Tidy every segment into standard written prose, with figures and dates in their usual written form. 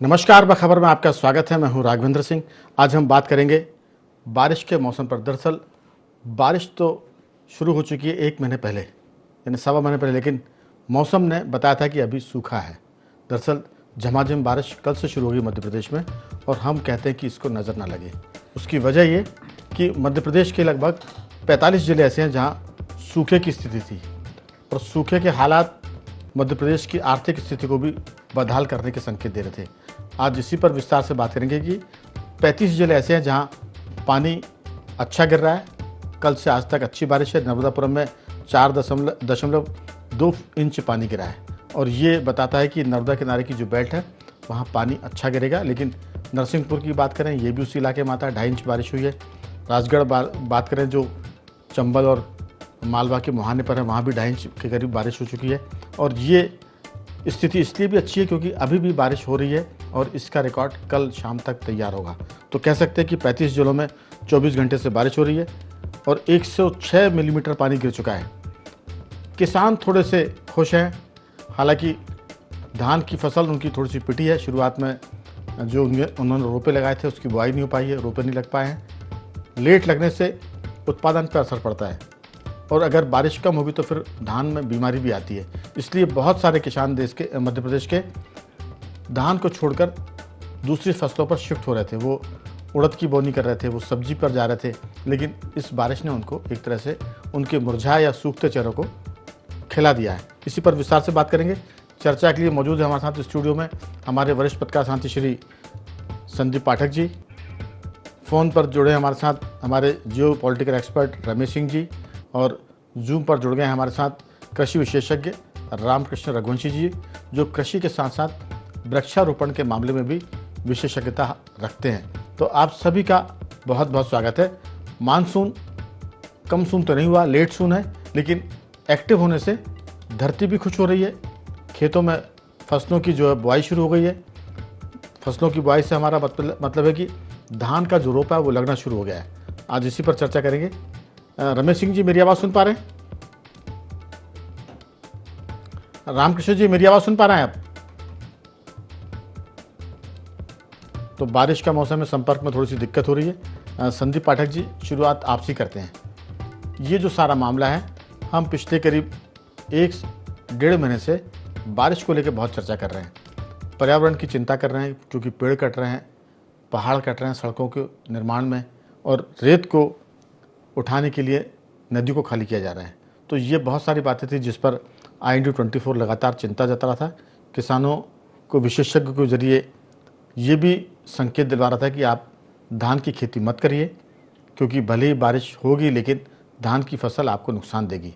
नमस्कार, खबर में आपका स्वागत है। मैं हूं राघवेंद्र सिंह। आज हम बात करेंगे बारिश के मौसम पर। दरअसल बारिश तो शुरू हो चुकी है 1 महीने पहले, यानी सवा महीने पहले, लेकिन मौसम ने बताया था कि अभी सूखा है। दरअसल झमाझम बारिश कल से शुरू होगी मध्य प्रदेश में, और हम कहते हैं कि इसको नज़र ना लगे। उसकी वजह ये कि मध्य प्रदेश के लगभग 45 जिले ऐसे हैं जहाँ सूखे की स्थिति थी, और सूखे के हालात मध्य प्रदेश की आर्थिक स्थिति को भी बदहाल करने के संकेत दे रहे थे। आज इसी पर विस्तार से बात करेंगे कि 35 जिले ऐसे हैं जहां पानी अच्छा गिर रहा है। कल से आज तक अच्छी बारिश है। नर्मदापुरम में 4.2 इंच पानी गिरा है, और ये बताता है कि नर्मदा किनारे की जो बेल्ट है वहाँ पानी अच्छा गिरेगा। लेकिन नरसिंहपुर की बात करें, ये भी उसी इलाके में आता है, 2.5 इंच बारिश हुई है। राजगढ़ बात करें जो चंबल और मालवा के मुहाने पर है, वहाँ भी 2.5 इंच के करीब बारिश हो चुकी है। और ये स्थिति इसलिए भी अच्छी है क्योंकि अभी भी बारिश हो रही है, और इसका रिकॉर्ड कल शाम तक तैयार होगा। तो कह सकते हैं कि 35 जिलों में 24 घंटे से बारिश हो रही है, और 106 मिलीमीटर पानी गिर चुका है। किसान थोड़े से खुश हैं। हालांकि धान की फसल उनकी थोड़ी सी पिटी है। शुरुआत में जो उन्होंने रोपे लगाए थे उसकी बुआई नहीं हो पाई है, रोपे नहीं लग पाए हैं। लेट लगने से उत्पादन पर असर पड़ता है, और अगर बारिश कम होगी तो फिर धान में बीमारी भी आती है। इसलिए बहुत सारे किसान देश के मध्य प्रदेश के धान को छोड़कर दूसरी फसलों पर शिफ्ट हो रहे थे। वो उड़द की बोनी कर रहे थे, वो सब्जी पर जा रहे थे, लेकिन इस बारिश ने उनको एक तरह से उनके मुरझाए या सूखते चेहरों को खिला दिया है। इसी पर विस्तार से बात करेंगे। चर्चा के लिए मौजूद है हमारे साथ स्टूडियो में हमारे वरिष्ठ पत्रकार साथी श्री संदीप पाठक जी। फ़ोन पर जुड़े हमारे साथ हमारे geo political expert Ramesh Singh ji, और जूम पर जुड़ गए हैं हमारे साथ कृषि विशेषज्ञ रामकृष्ण रघुवंशी जी, जो कृषि के साथ साथ वृक्षारोपण के मामले में भी विशेषज्ञता रखते हैं। तो आप सभी का बहुत बहुत स्वागत है। मानसून कम सून तो नहीं हुआ, लेट सून है, लेकिन एक्टिव होने से धरती भी खुश हो रही है। खेतों में फसलों की जो है बुआई शुरू हो गई है। फसलों की बुआई से हमारा मतलब है कि धान का जो रोपा है वो लगना शुरू हो गया है। आज इसी पर चर्चा करेंगे। रमेश सिंह जी, मेरी आवाज़ सुन पा रहे हैं? रामकृष्ण जी, मेरी आवाज़ सुन पा रहे हैं आप? तो बारिश का मौसम में संपर्क में थोड़ी सी दिक्कत हो रही है। संदीप पाठक जी, शुरुआत आपसे करते हैं। ये जो सारा मामला है, हम पिछले करीब 1-1.5 महीने से बारिश को लेकर बहुत चर्चा कर रहे हैं। पर्यावरण की चिंता कर रहे हैं क्योंकि पेड़ कट रहे हैं, पहाड़ कट रहे हैं सड़कों के निर्माण में, और रेत को उठाने के लिए नदियों को खाली किया जा रहा है। तो ये बहुत सारी बातें थी जिस पर INDU24 लगातार चिंता जता रहा था। किसानों को विशेषज्ञ के जरिए ये भी संकेत दिलवा रहा था कि आप धान की खेती मत करिए, क्योंकि भले ही बारिश होगी लेकिन धान की फसल आपको नुकसान देगी।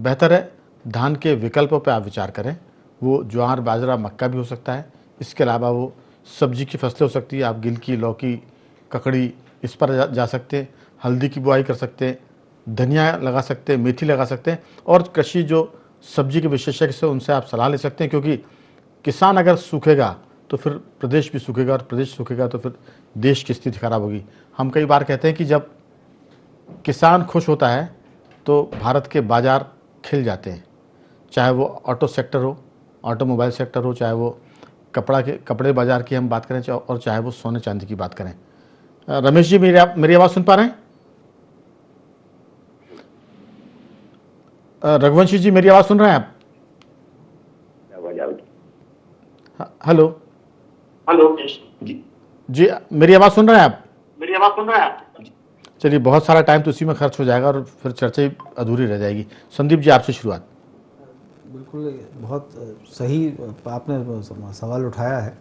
बेहतर है धान के विकल्पों पर आप विचार करें। वो ज्वार, बाजरा, मक्का भी हो सकता है। इसके अलावा वो सब्जी की फसलें हो सकती है। आप गिलकी, लौकी, ककड़ी, इस पर जा सकते हैं। हल्दी की बुआई कर सकते हैं, धनिया लगा सकते हैं, मेथी लगा सकते हैं, और कृषि जो सब्जी के विशेषज्ञ से उनसे आप सलाह ले सकते हैं। क्योंकि किसान अगर सूखेगा तो फिर प्रदेश भी सूखेगा, और प्रदेश सूखेगा तो फिर देश की स्थिति खराब होगी। हम कई बार कहते हैं कि जब किसान खुश होता है तो भारत के बाजार खिल जाते हैं, चाहे वो ऑटो सेक्टर हो, ऑटोमोबाइल सेक्टर हो, चाहे वो कपड़े बाजार की हम बात करें, और चाहे वो सोने चांदी की बात करें। रमेश जी, मेरी आवाज़ सुन पा रहे हैं? रघुवंशी जी, मेरी आवाज़ सुन रहे हैं आप? हेलो हेलो जी, मेरी आवाज़ सुन रहे हैं आप? मेरी आवाज़ सुन रहे हैं आप? चलिए, बहुत सारा टाइम तो उसी में खर्च हो जाएगा और फिर चर्चा ही अधूरी रह जाएगी। संदीप जी, आपसे शुरुआत। बिल्कुल, बहुत सही आपने सवाल उठाया है।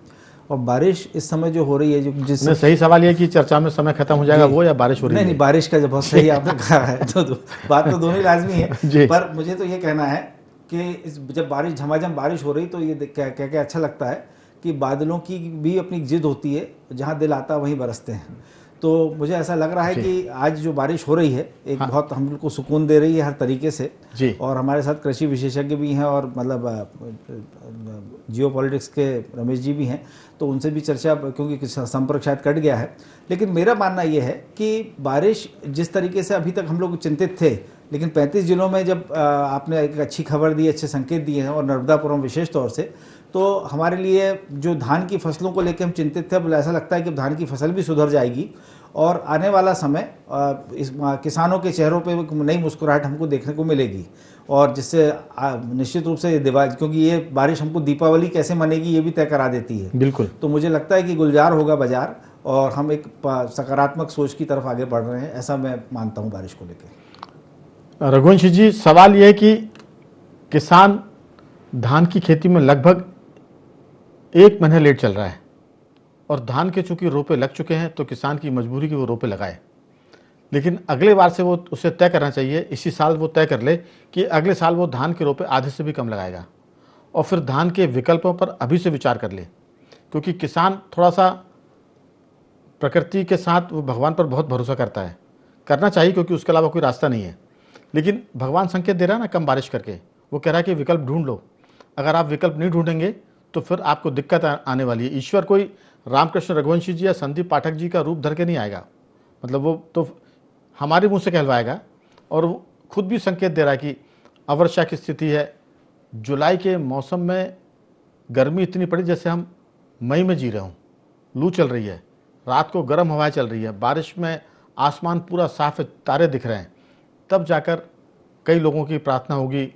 और बारिश इस समय जो हो रही है, जो जिस सही सवाल ये कि चर्चा में समय खत्म हो जाएगा वो, या बारिश हो रही है? नहीं, बारिश का जब बहुत सही आपने कहा है तो बात तो दोनों ही लाजमी है। पर मुझे तो ये कहना है कि जब बारिश झमाझम बारिश हो रही तो ये कह के अच्छा लगता है कि बादलों की भी अपनी जिद होती है, जहाँ दिल आता वहीं बरसते हैं। तो मुझे ऐसा लग रहा है कि आज जो बारिश हो रही है एक बहुत हम लोग को सुकून दे रही है हर तरीके से जी। और हमारे साथ कृषि विशेषज्ञ भी हैं, और मतलब जियो पॉलिटिक्स के रमेश जी भी हैं, तो उनसे भी चर्चा, क्योंकि संपर्क शायद कट गया है। लेकिन मेरा मानना ये है कि बारिश जिस तरीके से अभी तक हम लोग चिंतित थे, लेकिन 35 जिलों में जब आपने एक अच्छी खबर दी, अच्छे संकेत दिए हैं, और नर्मदापुरम विशेष तौर से, तो हमारे लिए जो धान की फसलों को लेकर हम चिंतित थे, अब ऐसा लगता है कि धान की फसल भी सुधर जाएगी और आने वाला समय इस किसानों के चेहरों पे नई मुस्कुराहट हमको देखने को मिलेगी। और जिससे निश्चित रूप से दिवाली, क्योंकि ये बारिश हमको दीपावली कैसे मनेगी ये भी तय करा देती है। बिल्कुल। तो मुझे लगता है कि गुलजार होगा बाजार और हम एक सकारात्मक सोच की तरफ आगे बढ़ रहे हैं, ऐसा मैं मानता हूँ बारिश को लेकर। रघुवंशी जी, सवाल यह है कि किसान धान की खेती में लगभग 1 महीने लेट चल रहा है और धान के चूंकि रोपे लग चुके हैं तो किसान की मजबूरी कि वो रोपे लगाए, लेकिन अगले बार से वो उसे तय करना चाहिए, इसी साल वो तय कर ले कि अगले साल वो धान के रोपे आधे से भी कम लगाएगा और फिर धान के विकल्पों पर अभी से विचार कर ले। क्योंकि किसान थोड़ा सा प्रकृति के साथ वो भगवान पर बहुत भरोसा करता है, करना चाहिए क्योंकि उसके अलावा कोई रास्ता नहीं है, लेकिन भगवान संकेत दे रहा है ना कम बारिश करके, वो कह रहा है कि विकल्प ढूंढ लो। अगर आप विकल्प नहीं ढूंढेंगे तो फिर आपको दिक्कत आने वाली है। ईश्वर कोई रामकृष्ण रघुवंशी जी या संदीप पाठक जी का रूप धर के नहीं आएगा, मतलब वो तो हमारे मुंह से कहलवाएगा। और वो खुद भी संकेत दे रहा है कि अवर्षा की स्थिति है, जुलाई के मौसम में गर्मी इतनी पड़ी जैसे हम मई में जी रहे हों, लू चल रही है, रात को गर्म हवाएं चल रही है, बारिश में आसमान पूरा साफ है, तारे दिख रहे हैं, तब जाकर कई लोगों की प्रार्थना होगी।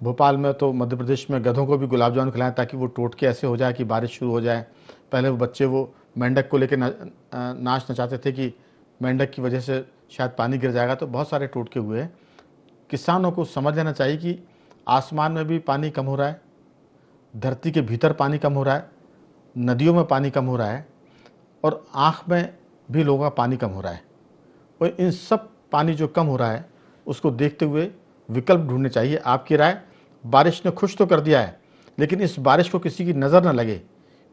भोपाल में तो मध्य प्रदेश में गधों को भी गुलाब जामुन खिलाएं ताकि वो टोटके ऐसे हो जाए कि बारिश शुरू हो जाए। पहले वो बच्चे वो मेंढक को लेकर नाच नचाते थे कि मेंढक की वजह से शायद पानी गिर जाएगा, तो बहुत सारे टोटके हुए हैं। किसानों को समझ लेना चाहिए कि आसमान में भी पानी कम हो रहा है, धरती के भीतर पानी कम हो रहा है, नदियों में पानी कम हो रहा है और आँख में भी लोगों का पानी कम हो रहा है। और इन सब पानी जो कम हो रहा है उसको देखते हुए विकल्प ढूंढने चाहिए। आपकी राय? बारिश ने खुश तो कर दिया है, लेकिन इस बारिश को किसी की नज़र न लगे,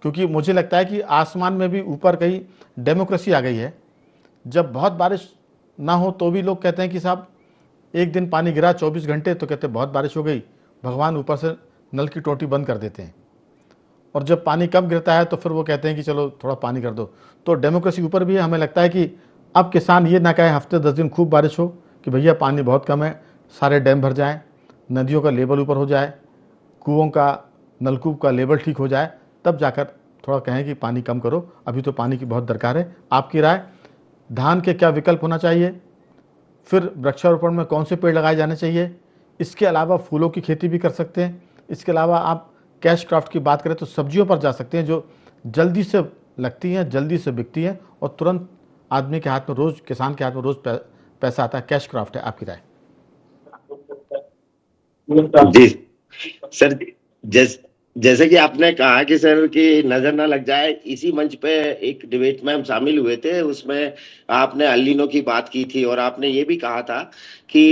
क्योंकि मुझे लगता है कि आसमान में भी ऊपर कहीं डेमोक्रेसी आ गई है। जब बहुत बारिश ना हो तो भी लोग कहते हैं कि साहब एक दिन पानी गिरा 24 घंटे तो कहते हैं बहुत बारिश हो गई, भगवान ऊपर से नल की टोटी बंद कर देते हैं। और जब पानी कम गिरता है तो फिर वो कहते हैं कि चलो थोड़ा पानी कर दो। तो डेमोक्रेसी ऊपर भी है। हमें लगता है कि अब किसान ये ना कहे हफ्ते 10 दिन खूब बारिश हो कि भैया पानी बहुत कम है, सारे डैम भर जाएं, नदियों का लेवल ऊपर हो जाए, कुओं का नलकूप का लेवल ठीक हो जाए, तब जाकर थोड़ा कहें कि पानी कम करो, अभी तो पानी की बहुत दरकार है। आपकी राय? धान के क्या विकल्प होना चाहिए? फिर वृक्षारोपण में कौन से पेड़ लगाए जाने चाहिए? इसके अलावा फूलों की खेती भी कर सकते हैं। इसके अलावा आप कैश क्रॉफ्ट की बात करें तो सब्जियों पर जा सकते हैं जो जल्दी से लगती हैं, जल्दी से बिकती हैं और तुरंत आदमी के हाथ में रोज़, किसान के हाथ में रोज़ पैसा आता है। कैश क्रॉफ्ट है। आपकी राय? जी सर, जैसे कि आपने कहा कि सर की नजर ना लग जाए, इसी मंच पे एक डिबेट में हम शामिल हुए थे, उसमें आपने अल्लीनो की बात की थी और आपने ये भी कहा था कि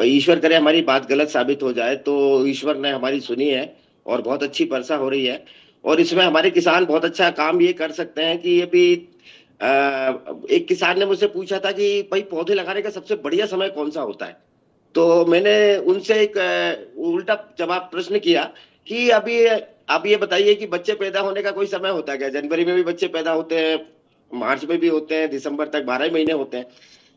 ईश्वर करे हमारी बात गलत साबित हो जाए, तो ईश्वर ने हमारी सुनी है और बहुत अच्छी वर्षा हो रही है और इसमें हमारे किसान बहुत अच्छा काम ये कर सकते हैं कि ये भी एक किसान ने मुझसे पूछा था कि भाई पौधे लगाने का सबसे बढ़िया समय कौन सा होता है, तो मैंने उनसे एक उल्टा जवाब प्रश्न किया कि अभी आप ये बताइए कि बच्चे पैदा होने का कोई समय होता है क्या? जनवरी में भी बच्चे पैदा होते हैं, मार्च में भी होते हैं, दिसंबर तक 12 महीने होते हैं।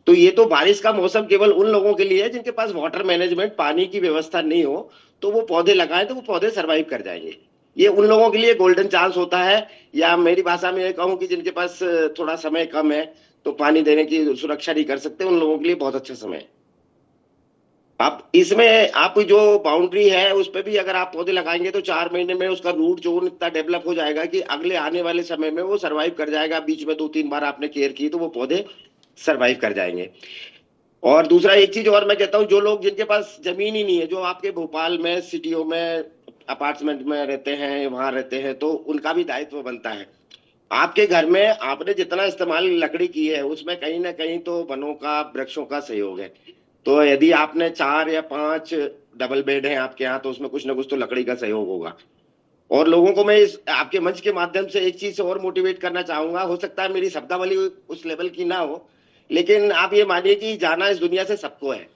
तो ये तो बारिश का मौसम केवल उन लोगों के लिए है जिनके पास वाटर मैनेजमेंट, पानी की व्यवस्था नहीं हो, तो वो पौधे लगाएं तो वो पौधे सर्वाइव कर जाएंगे। ये उन लोगों के लिए गोल्डन चांस होता है, या मेरी भाषा में कहूँ कि जिनके पास थोड़ा समय कम है तो पानी देने की सुरक्षा नहीं कर सकते, उन लोगों के लिए बहुत अच्छा समय है। आप इसमें आप जो बाउंड्री है उस पे भी अगर आप पौधे लगाएंगे तो 4 महीने में उसका रूट जोन इतना डेवलप हो जाएगा कि अगले आने वाले समय में वो सरवाइव कर जाएगा। बीच में 2-3 बार आपने केयर की तो वो पौधे सरवाइव कर जाएंगे। और दूसरा एक चीज और मैं कहता हूँ, जो लोग जिनके पास जमीन ही नहीं है, जो आपके भोपाल में सिटियों में अपार्टमेंट में रहते हैं, वहां रहते हैं, तो उनका भी दायित्व बनता है। आपके घर में आपने जितना इस्तेमाल लकड़ी की है उसमें कहीं ना कहीं तो वनों का, वृक्षों का सहयोग है। तो यदि आपने 4 या 5 डबल बेड हैं आपके यहाँ, तो उसमें कुछ ना कुछ तो लकड़ी का सहयोग होगा। और लोगों को मैं इस आपके मंच के माध्यम से एक चीज से और मोटिवेट करना चाहूंगा, हो सकता है मेरी शब्दावली उस लेवल की ना हो, लेकिन आप ये मानिए कि जाना इस दुनिया से सबको है।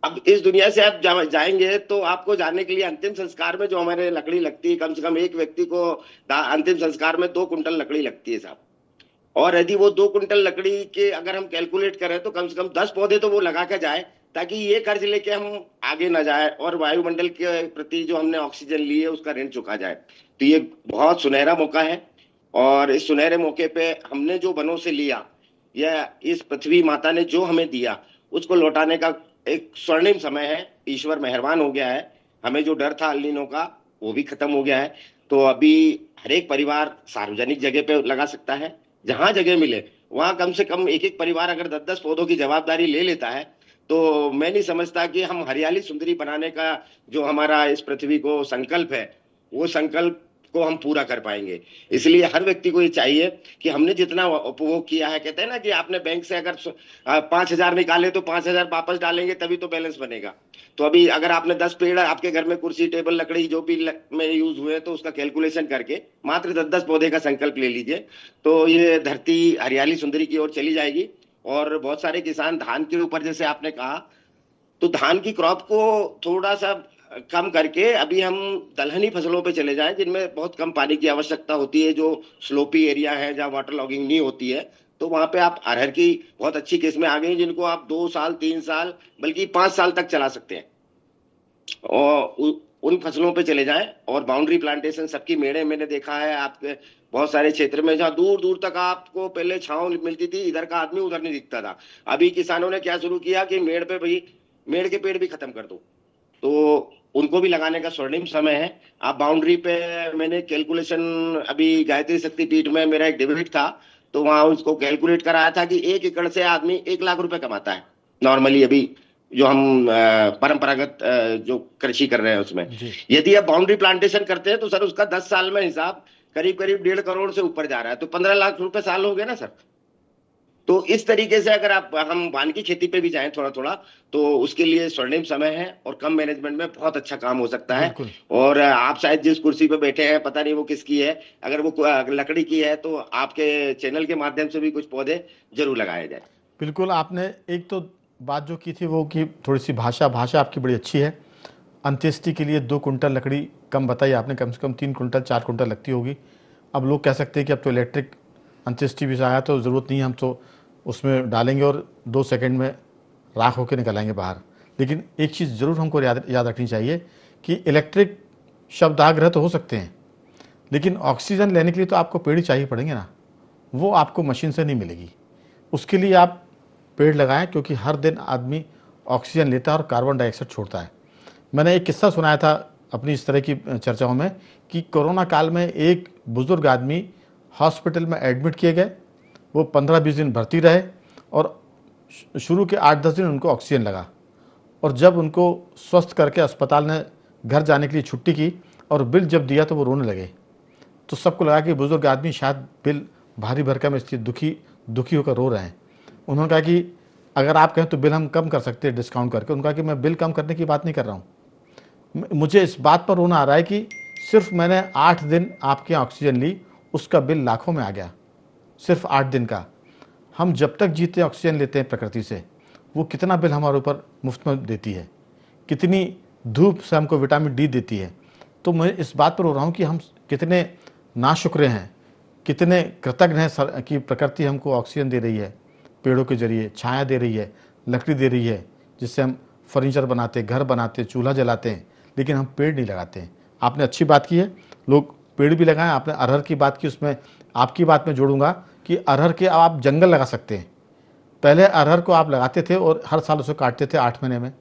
अब इस दुनिया से आप जाएंगे तो आपको जाने के लिए अंतिम संस्कार में जो हमारे लकड़ी लगती है, कम से कम एक व्यक्ति को अंतिम संस्कार में 2 कुंटल लकड़ी लगती है साहब। और यदि वो 2 कुंटल लकड़ी के अगर हम कैलकुलेट करें तो कम से कम 10 पौधे तो वो लगा के जाए, ताकि ये कर्ज लेके हम आगे ना जाए और वायुमंडल के प्रति जो हमने ऑक्सीजन ली है उसका ऋण चुका जाए। तो ये बहुत सुनहरा मौका है और इस सुनहरे मौके पे हमने जो वनों से लिया या इस पृथ्वी माता ने जो हमें दिया उसको लौटाने का एक स्वर्णिम समय है। ईश्वर मेहरबान हो गया है, हमें जो डर था अल नीनो का वो भी खत्म हो गया है। तो अभी हर एक परिवार सार्वजनिक जगह पे लगा सकता है, जहां जगह मिले वहां कम से कम एक एक परिवार अगर 10-10 पौधों की जवाबदारी ले लेता है तो मैं नहीं समझता कि हम हरियाली सुंदरी बनाने का जो हमारा इस पृथ्वी को संकल्प है वो संकल्प को हम पूरा कर पाएंगे। इसलिए हर व्यक्ति को ये चाहिए कि हमने जितना उपभोग किया है, कहते हैं ना कि आपने बैंक से अगर 5,000 निकाले तो 5,000 वापस डालेंगे तभी तो बैलेंस बनेगा। तो अभी अगर आपने 10 पेड़ आपके घर में कुर्सी टेबल लकड़ी जो भी में यूज हुए तो उसका कैलकुलेशन करके मात्र 10-10 पौधे का संकल्प ले लीजिए तो ये धरती हरियाली सुंदरी की ओर चली जाएगी। और बहुत सारे किसान धान के ऊपर, जैसे आपने कहा, तो धान की क्रॉप को थोड़ा सा कम करके अभी हम दलहनी फसलों पे चले जाएं जिनमें बहुत कम पानी की आवश्यकता होती है, जो स्लोपी एरिया है जहाँ वाटर लॉगिंग नहीं होती है। तो वहां पे आप अरहर की बहुत अच्छी किस्में आ गई जिनको आप 2 साल 3 साल बल्कि 5 साल तक चला सकते हैं और उन फसलों पे चले जाएं। और बाउंड्री प्लांटेशन सबकी मेड़े मैंने देखा है आपके बहुत सारे क्षेत्र में जहाँ दूर दूर तक आपको पहले छांव मिलती थी, इधर का आदमी उधर नहीं दिखता था। अभी किसानों ने क्या शुरू किया कि मेड़ पे भाई मेड़ के पेड़ भी खत्म कर दो, तो उनको भी लगाने का स्वर्णिम समय है। आप बाउंड्री पे, मैंने कैलकुलेशन अभी गायत्री शक्तिपीठ में मेरा एक डिबेट था तो वहां उसको कैलकुलेट कराया था कि 1 एकड़ से आदमी 1 लाख रुपए कमाता है नॉर्मली, अभी जो हम परंपरागत जो कृषि कर रहे हैं उसमें। यदि आप बाउंड्री प्लांटेशन करते हैं तो सर उसका 10 साल में हिसाब करीब करीब 1.5 करोड़ से ऊपर जा रहा है, तो 15 लाख रुपए साल हो गए ना सर। तो इस तरीके से अगर हम वान की खेती पे भी जाएं थोड़ा थोड़ा तो उसके लिए स्वर्णिम समय है और कम मैनेजमेंट में बहुत अच्छा काम हो सकता है। और आप शायद जिस कुर्सी पे बैठे हैं पता नहीं वो किसकी है, अगर वो लकड़ी की है तो आपके चैनल के माध्यम से भी कुछ पौधे जरूर लगाए जाए। बिल्कुल, आपने एक तो बात जो की थी वो कि थोड़ी सी भाषा आपकी बड़ी अच्छी है। अंत्येष्टि के लिए 2 कुंटल लकड़ी कम बताई आपने, कम से कम 3 कुंटल 4 कुंटल लगती होगी। अब लोग कह सकते हैं कि अब तो इलेक्ट्रिक अंत्येष्टि भी आया तो ज़रूरत नहीं है, हम तो उसमें डालेंगे और 2 सेकंड में राख होकर निकल आएंगे बाहर। लेकिन एक चीज़ ज़रूर हमको याद रखनी चाहिए कि इलेक्ट्रिक शवदाह तो हो सकते हैं, लेकिन ऑक्सीजन लेने के लिए तो आपको पेड़ ही चाहिए पड़ेंगे ना, वो आपको मशीन से नहीं मिलेगी। उसके लिए आप पेड़ लगाएं, क्योंकि हर दिन आदमी ऑक्सीजन लेता है और कार्बन डाइऑक्साइड छोड़ता है। मैंने एक किस्सा सुनाया था अपनी इस तरह की चर्चाओं में कि कोरोना काल में एक बुज़ुर्ग आदमी हॉस्पिटल में एडमिट किए गए, वो 15-20 दिन भर्ती रहे और शुरू के 8-10 दिन उनको ऑक्सीजन लगा, और जब उनको स्वस्थ करके अस्पताल ने घर जाने के लिए छुट्टी की और बिल जब दिया तो वो रोने लगे। तो सबको लगा कि बुज़ुर्ग आदमी शायद बिल भारी भरकम इसलिए दुखी होकर रो रहे हैं। उन्होंने कहा कि अगर आप कहें तो बिल हम कम कर सकते हैं डिस्काउंट करके। उन्होंने कहा कि मैं बिल कम करने की बात नहीं कर रहा हूँ, मुझे इस बात पर रोना आ रहा है कि सिर्फ मैंने 8 दिन आपके यहाँ ऑक्सीजन ली, उसका बिल लाखों में आ गया, सिर्फ 8 दिन का। हम जब तक जीते ऑक्सीजन लेते हैं प्रकृति से, वो कितना बिल हमारे ऊपर मुफ्त में देती है, कितनी धूप से हमको विटामिन डी देती है। तो मैं इस बात पर रो रहा हूँ कि हम कितने नाशुक्र हैं, कितने कृतज्ञ हैं कि प्रकृति हमको ऑक्सीजन दे रही है, पेड़ों के जरिए छाया दे रही है, लकड़ी दे रही है, जिससे हम फर्नीचर बनाते, घर बनाते, चूल्हा जलाते हैं, लेकिन हम पेड़ नहीं लगाते हैं। आपने अच्छी बात की है, लोग पेड़ भी लगाएं। आपने अरहर की बात की, उसमें आपकी बात में जोड़ूंगा कि अरहर के आप जंगल लगा सकते हैं। पहले अरहर को आप लगाते थे और हर साल उसे काटते थे 8 महीने में,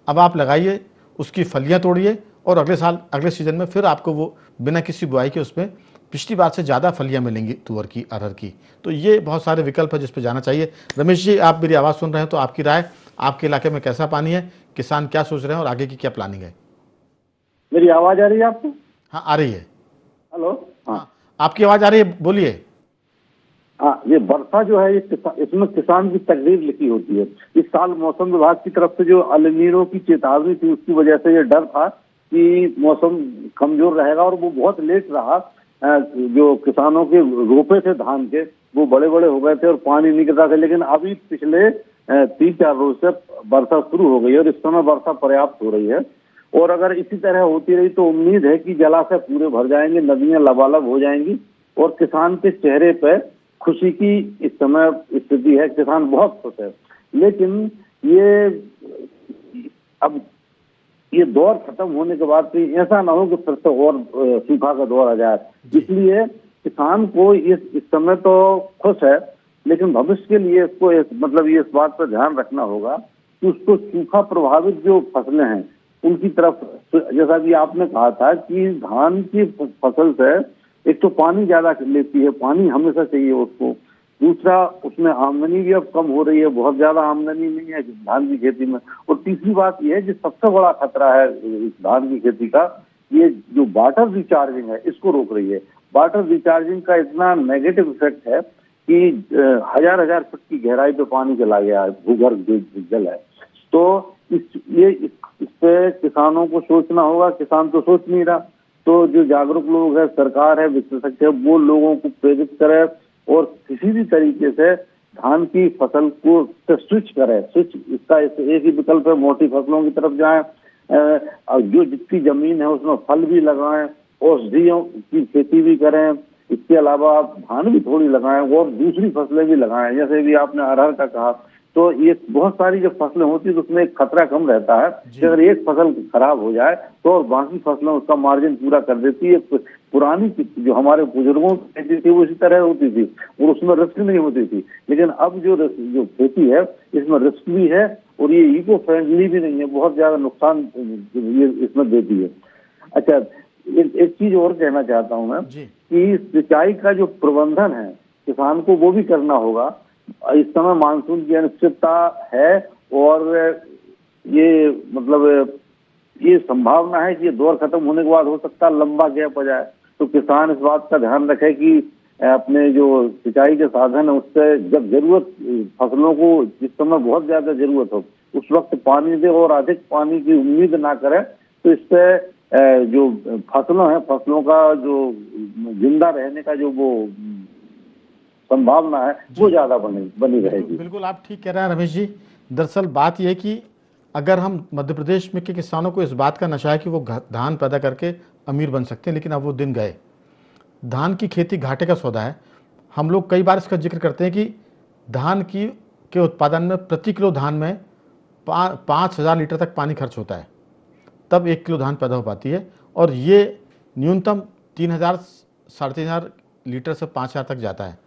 अब आप लगाइए, उसकी फलियां तोड़िए और अगले साल अगले सीजन में फिर आपको वो बिना किसी बुआई के उसमें पिछली बार से ज़्यादा फलियां मिलेंगी तुअर की, अरहर की। तो ये बहुत सारे विकल्प है जिस पर जाना चाहिए। रमेश जी, आप मेरी आवाज़ सुन रहे हैं तो आपकी राय, आपके इलाके में कैसा पानी है, किसान क्या सोच रहे हैं और आगे की क्या प्लानिंग है? मेरी आवाज़ आ रही है आपको? हाँ, आ रही है। हेलो, हाँ, आपकी आवाज़ आ रही है, बोलिए। हाँ, ये वर्षा जो है इसमें किसान की तकदीर लिखी होती है। इस साल मौसम विभाग की तरफ से जो अल नीनो की चेतावनी थी, उसकी वजह से ये डर था कि मौसम कमजोर रहेगा और वो बहुत लेट रहा। जो किसानों के रोपे थे धान के, वो बड़े बड़े हो गए थे और पानी नहीं गिर रहा था। लेकिन अभी पिछले 3-4 रोज से वर्षा शुरू हो गई है और इस समय वर्षा पर्याप्त हो रही है। और अगर इसी तरह होती रही तो उम्मीद है कि जलाशय पूरे भर जाएंगे, नदियां लबालब हो जाएंगी और किसान के चेहरे पे खुशी की इस समय स्थिति है। किसान बहुत खुश है, लेकिन ये अब ये दौर खत्म होने के बाद तो ऐसा ना हो कि फिर से और सूखा का दौर आ जाए। इसलिए किसान को इस समय तो खुश है, लेकिन भविष्य के लिए इसको मतलब ये इस बात पर ध्यान रखना होगा कि उसको सूखा प्रभावित जो फसलें हैं उनकी तरफ, जैसा कि आपने कहा था कि धान की फसल से एक तो पानी ज्यादा लेती है, पानी हमेशा चाहिए उसको, दूसरा उसमें आमदनी भी अब कम हो रही है, बहुत ज्यादा आमदनी नहीं है धान की खेती में, और तीसरी बात यह है कि सबसे बड़ा खतरा है इस धान की खेती का, ये जो वाटर रिचार्जिंग है इसको रोक रही है। वाटर रिचार्जिंग का इतना नेगेटिव इफेक्ट है कि हजार फुट की गहराई पे पानी चला गया है, भूगर्भ जो जल है। तो इस पे किसानों को सोचना होगा, किसान तो सोच नहीं रहा। तो जो जागरूक लोग है, सरकार है, विशेषज्ञ है, वो लोगों को प्रेरित करे और किसी भी तरीके से धान की फसल को स्विच करे। स्विच इसका एक ही विकल्प है, मोटी फसलों की तरफ जाएं, जो जितनी जमीन है उसमें फल भी लगाएं, औषधियों की खेती भी करें, इसके अलावा आप धान भी थोड़ी लगाएं और दूसरी फसलें भी लगाएं, जैसे भी आपने अरहर का कहा। तो ये बहुत सारी जो फसलें होती है तो उसमें एक खतरा कम रहता है कि अगर एक फसल खराब हो जाए तो बाकी फसलें उसका मार्जिन पूरा कर देती है। पुरानी जो हमारे बुजुर्गों की खेती थी वो इसी तरह होती थी और उसमें रिस्क नहीं होती थी, लेकिन अब जो खेती है इसमें रिस्क भी है और ये इको फ्रेंडली भी नहीं है, बहुत ज्यादा नुकसान ये इसमें देती है। अच्छा, एक चीज और कहना चाहता हूँ मैं कि सिंचाई का जो प्रबंधन है किसान को वो भी करना होगा। इस समय मानसून की अनिश्चितता है और ये मतलब ये संभावना है कि ये दौर खत्म होने के बाद हो सकता है लंबा गैप आ जाए। तो किसान इस बात का ध्यान रखे कि अपने जो सिंचाई के साधन है उससे जब जरूरत फसलों को जिस समय बहुत ज्यादा जरूरत हो उस वक्त पानी दे और अधिक पानी की उम्मीद ना करे। तो इससे जो फसलों है, फसलों का जो जिंदा रहने का जो वो संभावना है वो ज्यादा बनी रहेगी। बिल्कुल आप ठीक कह रहे हैं रमेश जी। दरअसल बात यह है कि अगर हम मध्य प्रदेश में के किसानों को इस बात का नशा है कि वो धान पैदा करके अमीर बन सकते हैं, लेकिन अब वो दिन गए। धान की खेती घाटे का सौदा है। हम लोग कई बार इसका जिक्र करते हैं कि धान के उत्पादन में प्रति किलो धान में 5,000 लीटर तक पानी खर्च होता है, तब 1 किलो धान पैदा हो पाती है। और ये न्यूनतम 3,000 साढ़े 3,000 लीटर से 5,000 तक जाता है।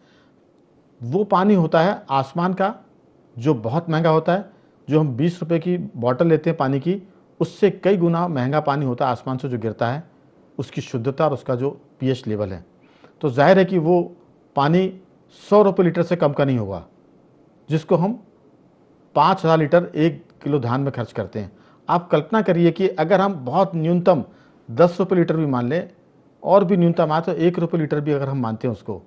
वो पानी होता है आसमान का, जो बहुत महंगा होता है। जो हम 20 रुपये की बॉटल लेते हैं पानी की, उससे कई गुना महंगा पानी होता है आसमान से जो गिरता है, उसकी शुद्धता और उसका जो पीएच लेवल है। तो जाहिर है कि वो पानी 100 रुपये लीटर से कम का नहीं होगा, जिसको हम 5,000 लीटर 1 किलो धान में खर्च करते हैं। आप कल्पना करिए कि अगर हम बहुत न्यूनतम 10 रुपये लीटर भी मान लें, और भी न्यूनतम आए तो 1 रुपये लीटर भी अगर हम मानते हैं उसको,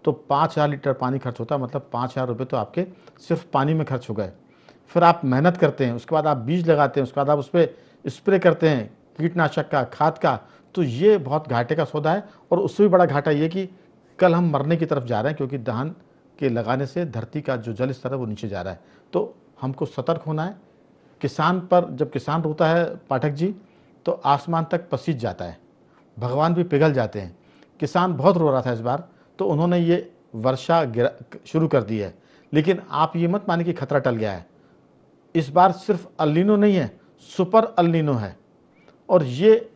तो 5,000 लीटर पानी खर्च होता है। मतलब 5,000 रुपये तो आपके सिर्फ पानी में खर्च हो गए। फिर आप मेहनत करते हैं, उसके बाद आप बीज लगाते हैं, उसके बाद आप उस पर स्प्रे करते हैं कीटनाशक का, खाद का। तो ये बहुत घाटे का सौदा है। और उससे भी बड़ा घाटा ये कि कल हम मरने की तरफ जा रहे हैं, क्योंकि धान के लगाने से धरती का जो जल स्तर है वो नीचे जा रहा है। तो हमको सतर्क होना है। किसान पर जब किसान रोता है पाठक जी, तो आसमान तक पसीज जाता है, भगवान भी पिघल जाते हैं। किसान बहुत रो रहा था इस बार, तो उन्होंने ये वर्षा शुरू कर दी है। लेकिन आप ये मत मानिए कि खतरा टल गया है। इस बार सिर्फ अल नीनो नहीं है, सुपर अल नीनो है। और ये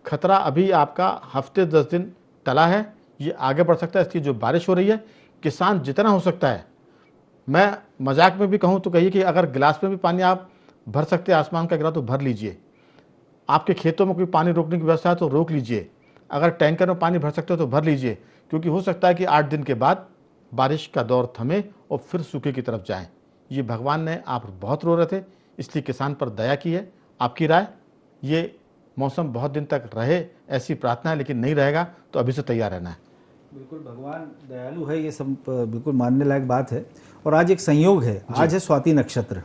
खतरा अभी आपका हफ्ते 10 दिन टला है, ये आगे बढ़ सकता है। इसकी जो बारिश हो रही है, किसान जितना हो सकता है, मैं मजाक में भी कहूँ तो कहिए कि अगर गिलास में भी पानी आप भर सकते हैं आसमान का गिरा तो भर लीजिए। आपके खेतों में कोई पानी रोकने की व्यवस्था है तो रोक लीजिए। अगर टैंकर में पानी भर सकते हो तो भर लीजिए, क्योंकि हो सकता है कि 8 दिन के बाद बारिश का दौर थमे और फिर सूखे की तरफ जाएं। ये भगवान ने, आप बहुत रो रहे थे इसलिए किसान पर दया की है। आपकी राय? ये मौसम बहुत दिन तक रहे ऐसी प्रार्थना है, लेकिन नहीं रहेगा तो अभी से तैयार रहना है। बिल्कुल, भगवान दयालु है, ये सब बिल्कुल मानने लायक बात है। और आज एक संयोग है, आज है स्वाति नक्षत्र।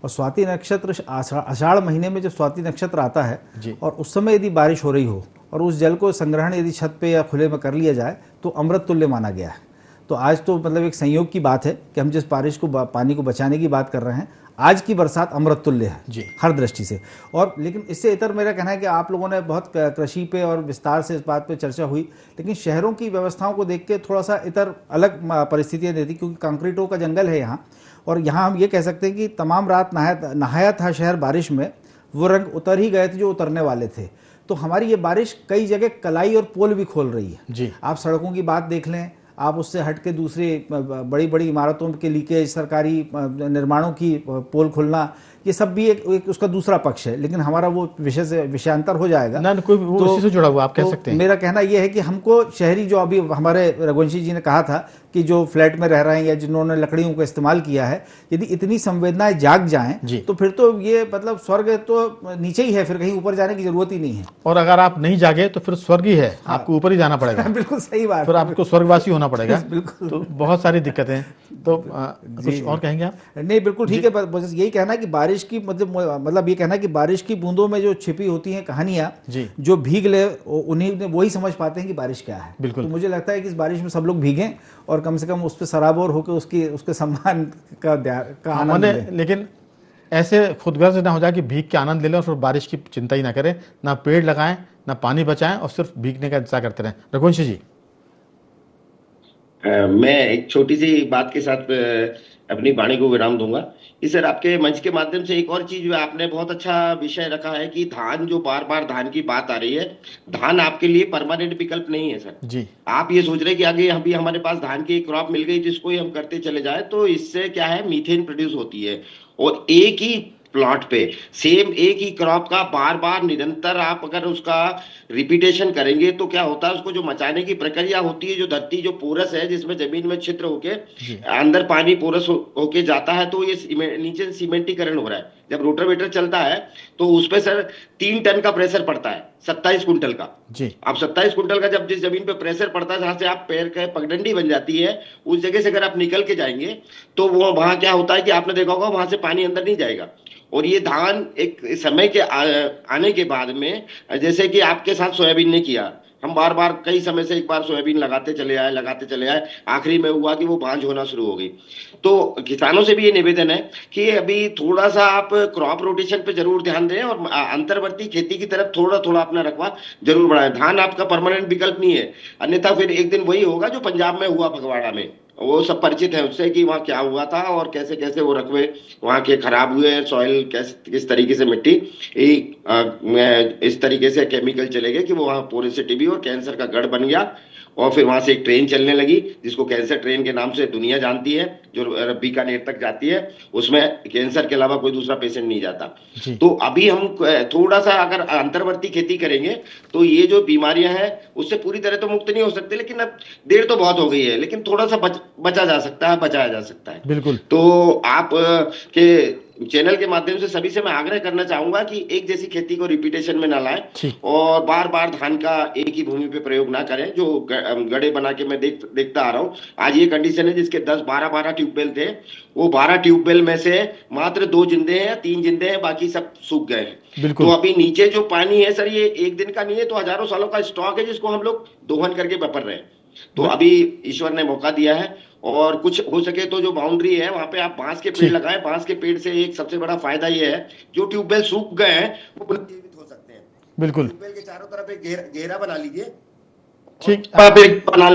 और स्वाति नक्षत्र आषाढ़ महीने में जब स्वाति नक्षत्र आता है और उस समय यदि बारिश हो रही हो और उस जल को संग्रहण यदि छत पे या खुले में कर लिया जाए तो अमृत तुल्य माना गया है। तो आज तो मतलब एक संयोग की बात है कि हम जिस बारिश को, पानी को बचाने की बात कर रहे हैं, आज की बरसात अमृत तुल्य है हर दृष्टि से। और लेकिन इससे इतर मेरा कहना है कि आप लोगों ने बहुत कृषि पे और विस्तार से इस बात पे चर्चा हुई, लेकिन शहरों की व्यवस्थाओं को देख के थोड़ा सा इतर अलग परिस्थितियाँ देती, क्योंकि कंक्रीटों का जंगल है यहाँ। और यहाँ हम ये कह सकते हैं कि तमाम रात नहाया था शहर बारिश में, वो रंग उतर ही गए थे जो उतरने वाले थे। तो हमारी ये बारिश कई जगह कलाई और पोल भी खोल रही है जी। आप सड़कों की बात देख लें, आप उससे हट के दूसरे बड़ी बड़ी इमारतों के लीकेज, सरकारी निर्माणों की पोल खुलना, ये सब भी एक उसका दूसरा पक्ष है, लेकिन हमारा वो विषय से विषयांतर हो जाएगा ना कोई वो तो, इसी से जुड़ा हुआ आप कह सकते हैं। मेरा कहना यह है कि हमको शहरी, जो अभी हमारे रघुवंशी जी ने कहा था कि जो फ्लैट में रह रहे हैं या जिन्होंने लकड़ियों का इस्तेमाल किया है, यदि इतनी संवेदनाएं जाग जाएं तो फिर तो ये मतलब स्वर्ग तो नीचे ही है, फिर कहीं ऊपर जाने की जरूरत ही नहीं है। और अगर आप नहीं जागे तो फिर स्वर्ग ही है, आपको ऊपर ही जाना पड़ेगा। बिल्कुल सही बात, फिर आपको स्वर्गवासी होना पड़ेगा। बिल्कुल। तो बहुत सारी दिक्कतें हैं। तो कुछ और कहेंगे आप? नहीं, बिल्कुल ठीक है, बस यही कहना है कि बारिश की मतलब ये कहना है कि बारिश की बूंदों में जो छिपी होती हैं कहानियां, जो भीग ले उन्हीं ने वही समझ पाते हैं कि बारिश क्या है। बिल्कुल। तो मुझे लगता है कि इस बारिश में सब लोग भीगें और कम से कम उस पर सराबोर होकर उसके सम्मान का आनंद लें। लेकिन ऐसे खुदगर्ज ना हो जाए कि भीग के आनंद ले लें और फिर बारिश की चिंता ही ना करें, ना पेड़ लगाएं, ना पानी बचाएं और सिर्फ भीगने का इंतजार करते रहें। रघुवंशी जी, मैं एक छोटी सी बात के साथ अपनी वाणी को विराम दूंगा कि सर, आपके मंच के माध्यम से एक और चीज जो आपने बहुत अच्छा विषय रखा है कि धान, जो बार बार धान की बात आ रही है, धान आपके लिए परमानेंट विकल्प नहीं है सर जी। आप ये सोच रहे कि आगे अभी हमारे पास धान की क्रॉप मिल गई जिसको ही हम करते चले जाए, तो इससे क्या है, मीथेन प्रोड्यूस होती है। और एक ही प्लॉट पे सेम एक ही क्रॉप का बार बार निरंतर आप अगर उसका रिपीटेशन करेंगे तो क्या होता है, उसको जो मचाने की प्रक्रिया होती है, जो धरती जो पोरस है जिसमें जमीन में छिद्र होके अंदर पानी पोरस होके जाता है, तो ये नीचे से सीमेंटीकरण हो रहा है। जब रोटावेटर चलता है तो उस पे सर 3 टन का प्रेशर पड़ता है 27 कुंटल का जी। अब 27 कुंटल का जब जिस जमीन पे प्रेशर पड़ता है, जहां से आप पैर के पगडंडी बन जाती है, उस जगह से अगर आप निकल के जाएंगे तो वो वहां क्या होता है कि आपने देखा होगा वहां से पानी अंदर नहीं जाएगा। और ये धान एक समय के आने के बाद में, जैसे कि आपके साथ सोयाबीन ने किया, हम बार बार कई समय से एक बार सोयाबीन लगाते चले आए, आखिरी में हुआ कि वो भांज होना शुरू हो गई। तो किसानों से भी ये निवेदन है कि अभी थोड़ा सा आप क्रॉप रोटेशन पे जरूर ध्यान दें और अंतर्वर्ती खेती की तरफ थोड़ा थोड़ा अपना रखवा जरूर बढ़ाएं। धान आपका परमानेंट विकल्प नहीं है, अन्यथा फिर एक दिन वही होगा जो पंजाब में हुआ फगवाड़ा में। वो सब परिचित है उससे कि वहाँ क्या हुआ था और कैसे कैसे वो रकबे वहाँ के खराब हुए, सॉइल किस तरीके से मिट्टी इस तरीके से केमिकल चले गए कि वो वहाँ पोरेसिटी भी और कैंसर का गढ़ बन गया। और फिर वहां से एक ट्रेन चलने लगी जिसको कैंसर ट्रेन के नाम से दुनिया जानती है, जो बीकानेर तक जाती है, उसमें कैंसर के अलावा कोई दूसरा पेशेंट नहीं जाता। तो अभी हम थोड़ा सा अगर अंतर्वर्ती खेती करेंगे तो ये जो बीमारियां हैं उससे पूरी तरह तो मुक्त नहीं हो सकते, लेकिन अब देर तो बहुत हो गई है, लेकिन थोड़ा सा बचाया जा सकता है। बिल्कुल। तो आप के चैनल के माध्यम से सभी से मैं आग्रह करना चाहूंगा कि एक जैसी खेती को रिपीटेशन में ना लाएं और बार बार धान का एक ही भूमि पे प्रयोग ना करें। जो गड़े बना के मैं देखता आ रहा हूं, आज ये कंडीशन है जिसके 10-12 ट्यूबवेल थे, वो 12 ट्यूबवेल में से मात्र 2 जिंदे हैं या 3 जिंदे हैं, बाकी सब सूख गए हैं। तो अभी नीचे जो पानी है सर, ये एक दिन का नहीं है, तो हजारों सालों का स्टॉक है जिसको हम लोग दोहन करके बपर रहे हैं। तो अभी ईश्वर ने मौका दिया है और कुछ हो सके तो जो बाउंड्री है वहां पे आप बांस के पेड़ लगाएं। बांस के पेड़ से एक सबसे बड़ा फायदा ये है, जो ट्यूबवेल सूख गए हैं वो पुनर्जीवित हो सकते हैं। बिल्कुल। ट्यूबवेल के चारों तरफ एक घेरा बना लीजिए, ठीक, आप एक बना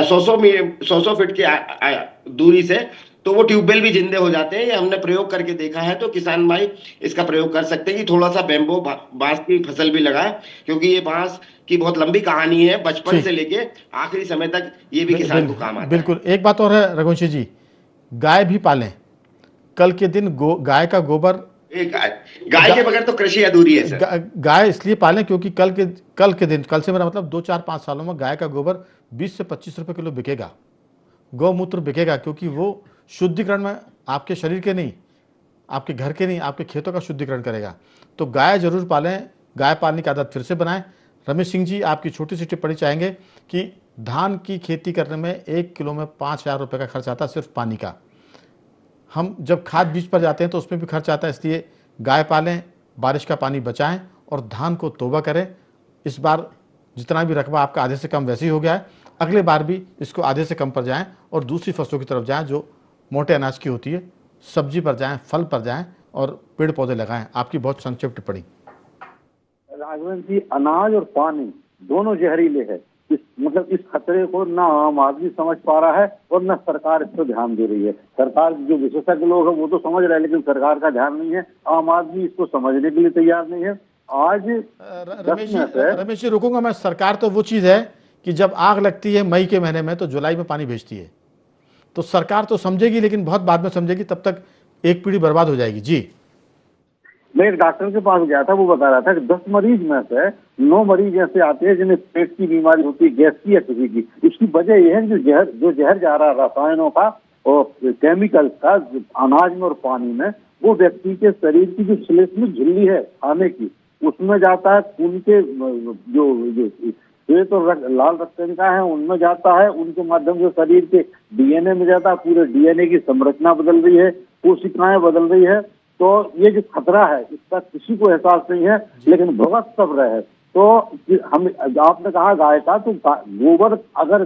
100 फीट की दूरी से, तो वो ट्यूबवेल भी जिंदे हो जाते हैं। ये हमने प्रयोग करके देखा है, तो किसान भाई इसका प्रयोग कर सकते हैं कि थोड़ा सा बैम्बो बांस की फसल भी लगाए, क्योंकि ये बांस की बहुत लंबी कहानी है, बचपन से लेके आखिरी समय तक ये भी किसान को काम आता है। बिल्कुल। एक बात और है रघुवंशी जी, गाय भी पालें। कल के दिन गाय का गोबर, गाय के बगैर तो कृषि अधूरी है सर। गाय इसलिए पालें क्योंकि कल के दिन, कल से मेरा मतलब 2-4-5 सालों में गाय का गोबर 20 से 25 रुपए किलो बिकेगा, गौमूत्र बिकेगा, क्योंकि वो शुद्धिकरण में आपके शरीर के नहीं, आपके घर के नहीं, आपके खेतों का शुद्धिकरण करेगा। तो गाय जरूर पालें, गाय पालने की आदत फिर से बनाएं। रमेश सिंह जी, आपकी छोटी सी टिप्पणी चाहेंगे कि धान की खेती करने में 1 किलो में 5,000 रुपये का खर्च आता है सिर्फ पानी का। हम जब खाद बीज पर जाते हैं तो उसमें भी खर्च आता है, इसलिए गाय पालें, बारिश का पानी बचाएं और धान को तोबा करें। इस बार जितना भी रकबा आपका आधे से कम वैसे ही हो गया है, अगले बार भी इसको आधे से कम पर जाएं और दूसरी फसलों की तरफ जाएं जो मोटे अनाज की होती है, सब्जी पर जाएं, फल पर जाएं और पेड़ पौधे लगाएं। आपकी बहुत संक्षिप्त टिप्पणी। राघवन जी, अनाज और पानी दोनों जहरीले हैं, मतलब इस खतरे को ना आम आदमी समझ पा रहा है और न सरकार इस पर ध्यान दे रही है। सरकार जो विशेषज्ञ लोग हैं वो तो समझ रहे हैं, लेकिन सरकार का ध्यान नहीं है, आम आदमी इसको समझने के लिए तैयार नहीं है। आज रमेश जी रुकूंगा मैं। सरकार तो वो चीज़ है कि जब आग लगती है मई के महीने में तो जुलाई में पानी भेजती है, तो सरकार तो समझेगी लेकिन बहुत बाद में समझेगी, तब तक एक पीढ़ी बर्बाद हो जाएगी। जी, मैं एक डॉक्टर के पास गया था, वो बता रहा था कि 10 मरीज में से 9 मरीज ऐसे आते हैं जिन्हें पेट की बीमारी होती है, गैस की या किसी की। इसकी वजह यह है कि जो जहर जा रहा है रसायनों का और केमिकल्स का अनाज में और पानी में, वो व्यक्ति के शरीर की जो श्लेष्म झिल्ली है खाने की, उसमें जाता है। खून के जो श्वेत और लाल रक्तकणिका है उनमें जाता है, उनके माध्यम से शरीर के डीएनए में जाता है। पूरे डीएनए की संरचना बदल रही है, कोशिकाएं बदल रही है। तो ये जो खतरा है इसका किसी को एहसास नहीं है, लेकिन भुगत सब रहे हैं। तो हम, आपने कहा गाय का, तो गोबर अगर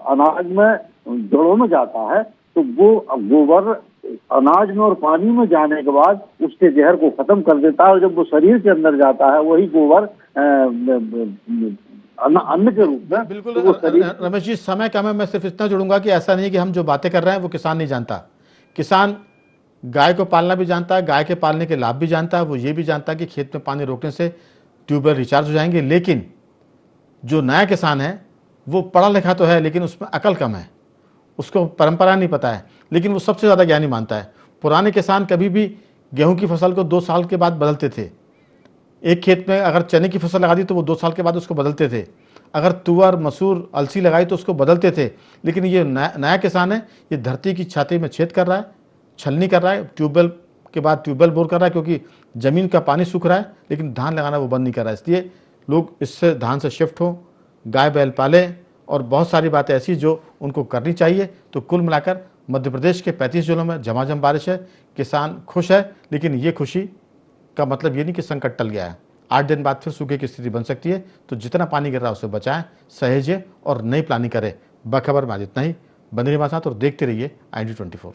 अनाज में जड़ों में जाता है तो वो गोबर अनाज में और पानी में जाने के बाद उसके जहर को खत्म कर देता है, और जब वो शरीर के अंदर जाता है वही गोबर अन्न के रूप में। बिल्कुल रमेश जी, समय कम है, मैं सिर्फ इतना जोड़ूंगा कि ऐसा नहीं कि हम जो बातें कर रहे हैं वो किसान नहीं जानता। किसान गाय को पालना भी जानता है, गाय के पालने के लाभ भी जानता है, वो ये भी जानता है कि खेत में पानी रोकने से ट्यूबवेल रिचार्ज हो जाएंगे। लेकिन जो नया किसान है वो पढ़ा लिखा तो है लेकिन उसमें अकल कम है, उसको परंपरा नहीं पता है, लेकिन वो सबसे ज़्यादा ज्ञानी मानता है। पुराने किसान कभी भी गेहूं की फसल को 2 साल के बाद बदलते थे। एक खेत में अगर चने की फसल लगा दी तो वो 2 साल के बाद उसको बदलते थे। अगर तुअर मसूर अलसी लगाई तो उसको बदलते थे। लेकिन ये नया किसान है, ये धरती की छाती में छेद कर रहा है, छलनी कर रहा है, ट्यूबवेल के बाद ट्यूबवेल बोर कर रहा है, क्योंकि ज़मीन का पानी सूख रहा है, लेकिन धान लगाना वो बंद नहीं कर रहा है। इसलिए लोग इससे धान से शिफ्ट हों, गाय बैल पालें, और बहुत सारी बातें ऐसी जो उनको करनी चाहिए। तो कुल मिलाकर मध्य प्रदेश के 35 जिलों में झमाझम बारिश है, किसान खुश है, लेकिन ये खुशी का मतलब ये नहीं कि संकट टल गया है। 8 दिन बाद फिर सूखे की स्थिति बन सकती है। तो जितना पानी गिर रहा है उसे बचाएं, सहेजें और नई प्लानिंग करें। बखबर में आज इतना ही। बने रहिए हमारे साथ और देखते रहिए IND24।